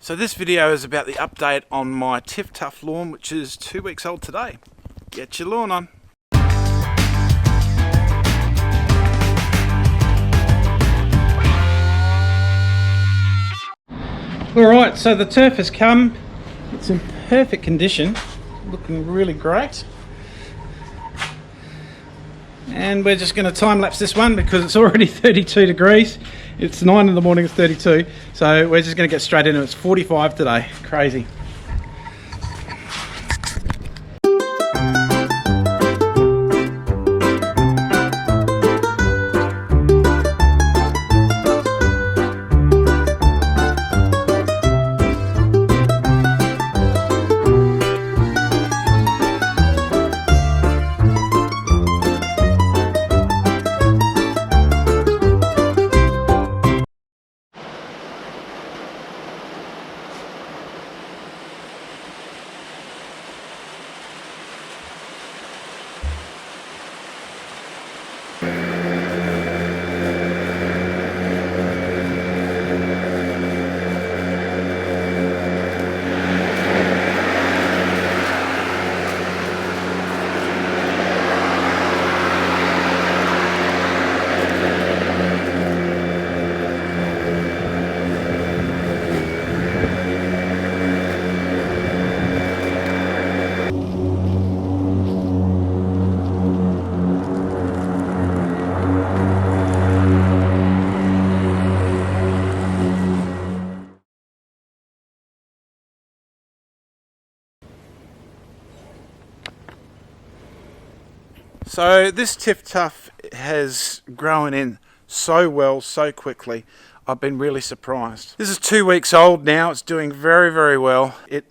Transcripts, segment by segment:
So this video is about the update on my TifTuf lawn, which is 2 weeks old today. Get your lawn on. Alright, so the turf has come. It's in perfect condition, looking really great. And we're just going to time lapse this one because it's already 32 degrees. It's 9 in the morning, it's 32. So we're just going to get straight into it. It's 45 today. Crazy. So this TifTuf has grown in so well, so quickly. I've been really surprised. This is 2 weeks old now. It's doing very, very well. It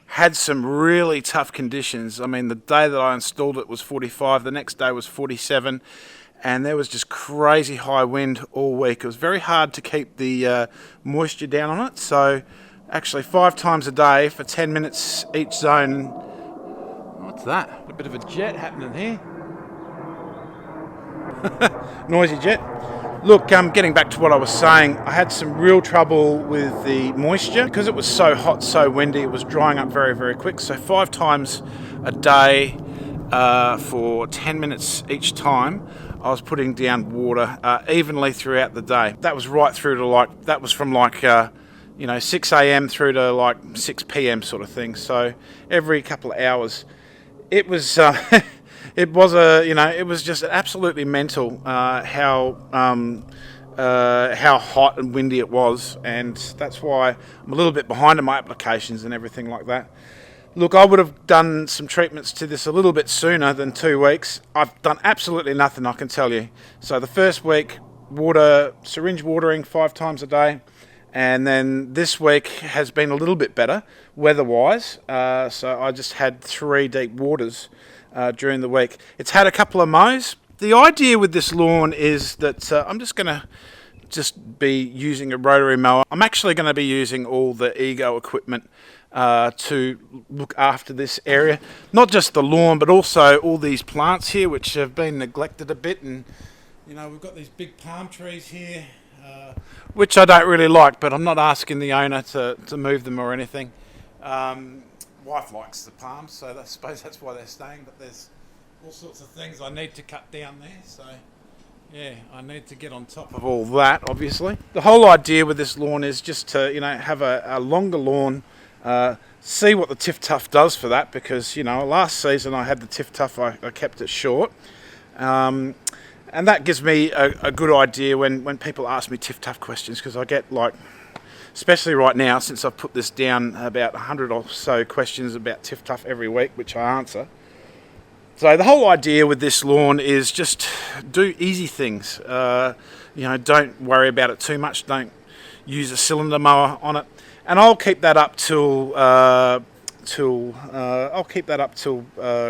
had some really tough conditions. I mean, the day that I installed it was 45. The next day was 47. And there was just crazy high wind all week. It was very hard to keep the moisture down on it. So actually 5 times a day for 10 minutes each zone. What's that? A bit of a jet happening here. Noisy jet. Look, getting back to what I was saying, I had some real trouble with the moisture because it was so hot, so windy. It was drying up very, very quick. So 5 times a day for 10 minutes each time, I was putting down water evenly throughout the day. That was right through to that was from 6 a.m. through to 6 p.m. sort of thing. So every couple of hours. It was it was just absolutely mental how hot and windy it was, and that's why I'm a little bit behind in my applications and everything like that. Look, I would have done some treatments to this a little bit sooner than 2 weeks. I've done absolutely nothing, I can tell you. So the first week, syringe watering 5 times a day. And then this week has been a little bit better weather-wise. So I just had 3 deep waters during the week. It's had a couple of mows. The idea with this lawn is that I'm just going to be using a rotary mower. I'm actually going to be using all the Ego equipment to look after this area. Not just the lawn, but also all these plants here, which have been neglected a bit. And, we've got these big palm trees here, which I don't really like, but I'm not asking the owner to move them or anything. Wife likes the palms, so I suppose that's why they're staying, but there's all sorts of things I need to cut down there, so yeah, I need to get on top of all that, obviously. The whole idea with this lawn is just to, have a longer lawn, see what the TifTuf does for that, because, last season I had the TifTuf, I kept it short. And that gives me a good idea when people ask me TifTuf questions, because I get especially right now, since I've put this down, about 100 or so questions about TifTuf every week, which I answer. So the whole idea with this lawn is just do easy things. Don't worry about it too much. Don't use a cylinder mower on it. And I'll keep that up till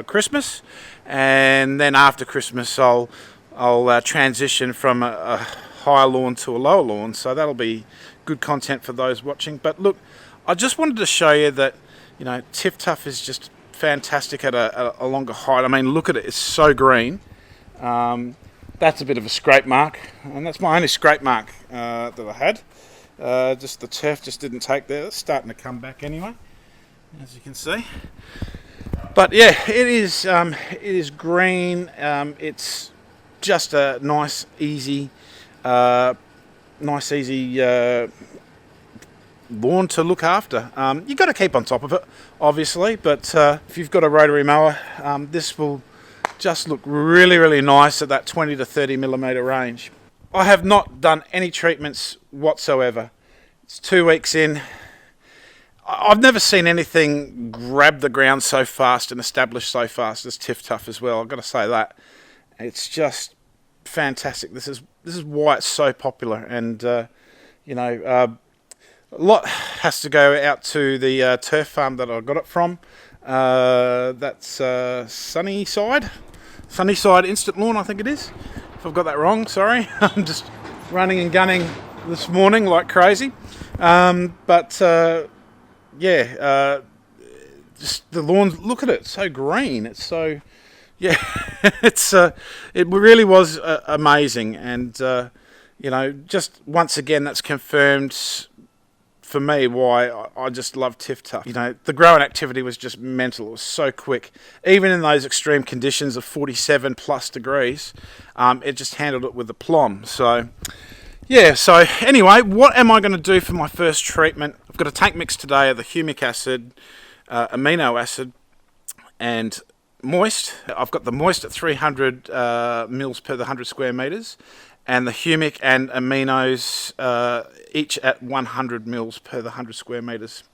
Christmas, and then after Christmas I'll transition from a higher lawn to a lower lawn, so that'll be good content for those watching. But look, I just wanted to show you that TifTuf is just fantastic at a longer height. I mean, look at it, it's so green. That's a bit of a scrape mark, and that's my only scrape mark that I had. Just the turf just didn't take there. It's starting to come back anyway, as you can see. But yeah, it is green. It's just a nice, easy lawn to look after. You've got to keep on top of it, obviously, but if you've got a rotary mower, this will just look really, really nice at that 20 to 30 millimeter range. I have not done any treatments whatsoever. It's 2 weeks in. I've never seen anything grab the ground so fast and establish so fast as TifTuf as well. I've got to say that. It's just fantastic. This is why it's so popular, and you know, a lot has to go out to the turf farm that I got it from. That's Sunnyside Instant Lawn, I think it is. If I've got that wrong, sorry. I'm just running and gunning this morning like crazy. Yeah, just the lawn, look at it, it's so green, it's so, yeah, it really was amazing, and you know, just once again that's confirmed for me why I just love TifTuf. You know, the growing activity was just mental. It was so quick, even in those extreme conditions of 47 plus degrees. It just handled it with aplomb. So yeah, so anyway, what am I going to do for my first treatment? I've got a tank mix today of the humic acid, amino acid, and moist. I've got the moist at 300 mils per the 100 square meters, and the humic and aminos each at 100 mils per the 100 square meters.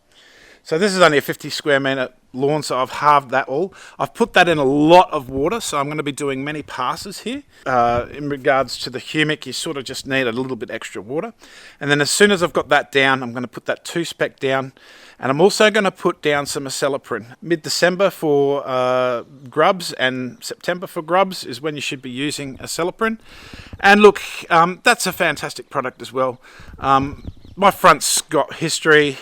So this is only a 50 square meter lawn, so I've halved that all. I've put that in a lot of water, so I'm going to be doing many passes here. In regards to the humic, you sort of just need a little bit extra water. And then as soon as I've got that down, I'm going to put that 2-spec down. And I'm also going to put down some acelepryn. Mid-December for grubs and September for grubs is when you should be using acelepryn. And look, that's a fantastic product as well. My front's got history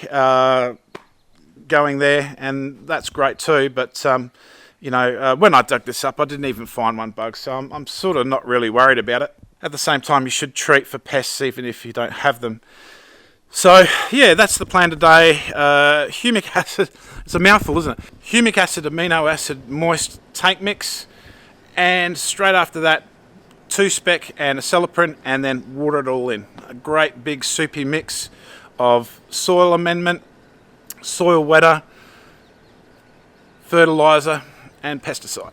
going there, and that's great too, but you know, when I dug this up, I didn't even find one bug, so I'm sort of not really worried about it. At the same time, you should treat for pests even if you don't have them. So yeah, that's the plan today. Humic acid, it's a mouthful, isn't it? Humic acid, amino acid, moist tank mix, and straight after that 2-spec and acelepryn, and then water it all in. A great big soupy mix of soil amendment, soil wetter, fertiliser and pesticide.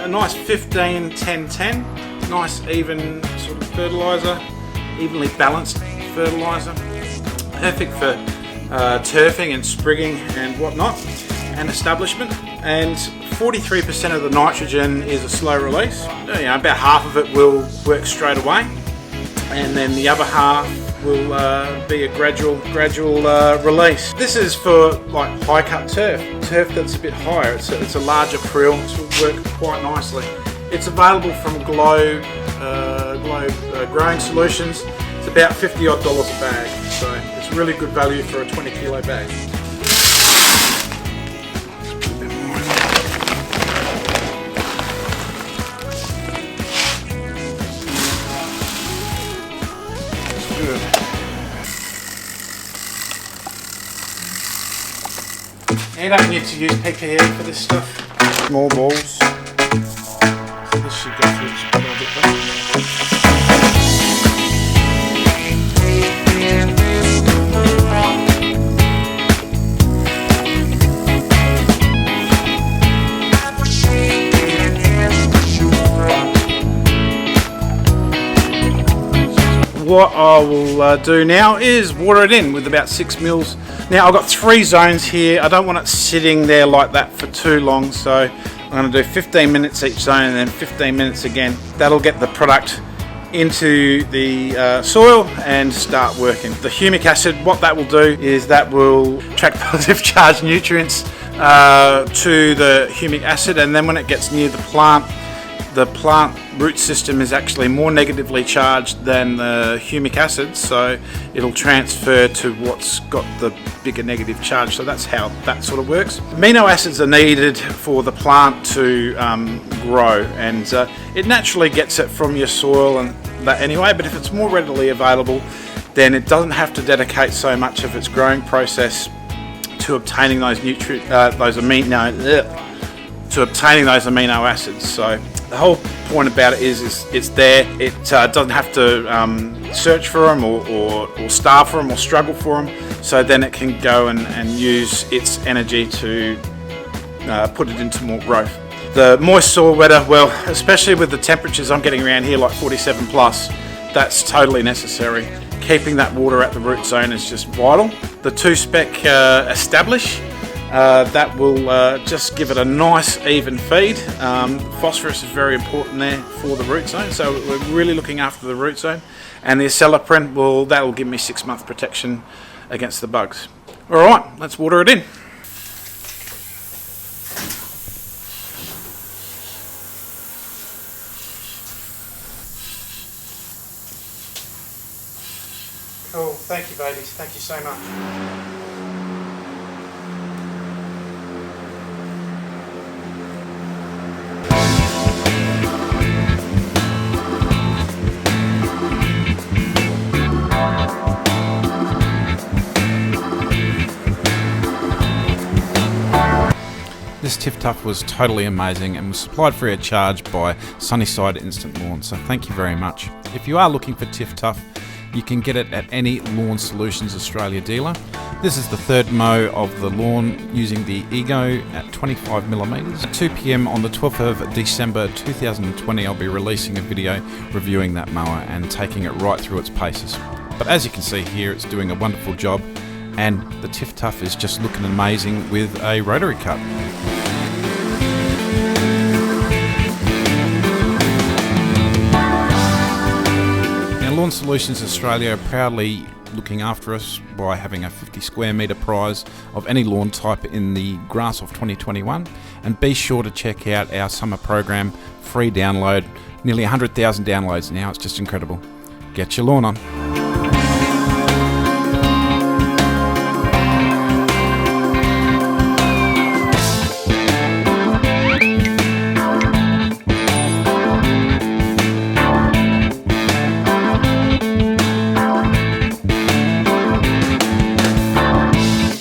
Nice 15, 10, 10, nice even sort of fertiliser, evenly balanced fertiliser, perfect for turfing and sprigging and whatnot, and establishment. And 43% of the nitrogen is a slow release. You know, about half of it will work straight away, and then the other half will be a gradual release. This is for like high cut turf that's a bit higher. It's a larger prill, which will work quite nicely. It's available from Globe Growing Solutions. It's about $50 odd a bag, so it's really good value for a 20 kilo bag. Good. You don't need to use PPE for this stuff. Small balls. So this should go through just a little bit better. what I will do now is water it in with about 6 mils. Now I've got 3 zones here. I don't want it sitting there like that for too long, so I'm going to do 15 minutes each zone and then 15 minutes again. That'll get the product into the soil and start working. The humic acid, what that will do is that will attract positive charged nutrients to the humic acid, and then when it gets near the plant root system is actually more negatively charged than the humic acid, so it'll transfer to what's got the bigger negative charge. So that's how that sort of works. Amino acids are needed for the plant to grow, and it naturally gets it from your soil and that anyway, but if it's more readily available, then it doesn't have to dedicate so much of its growing process to obtaining those amino acids. So the whole point about it is it's there. It doesn't have to search for them or starve for them or struggle for them. So then it can go and use its energy to put it into more growth. The moist soil wetter, well, especially with the temperatures I'm getting around here, like 47 plus, that's totally necessary. Keeping that water at the root zone is just vital. The 2-spec establish, that will just give it a nice even feed. Phosphorus is very important there for the root zone, so we're really looking after the root zone. And the aceleprint, well, that will give me 6-month protection against the bugs. All right, let's water it in. Cool, thank you babies, thank you so much. This TifTuf was totally amazing and was supplied free of charge by Sunnyside Instant Lawn, so thank you very much. If you are looking for TifTuf, you can get it at any Lawn Solutions Australia dealer. This is the third mow of the lawn using the Ego at 25mm. At 2 PM on the 12th of December 2020, I'll be releasing a video reviewing that mower and taking it right through its paces. But as you can see here, it's doing a wonderful job, and the TifTuf is just looking amazing with a rotary cut. Lawn Solutions Australia are proudly looking after us by having a 50 square metre prize of any lawn type in the grass of 2021, and be sure to check out our summer program, free download, nearly 100,000 downloads now, it's just incredible. Get your lawn on.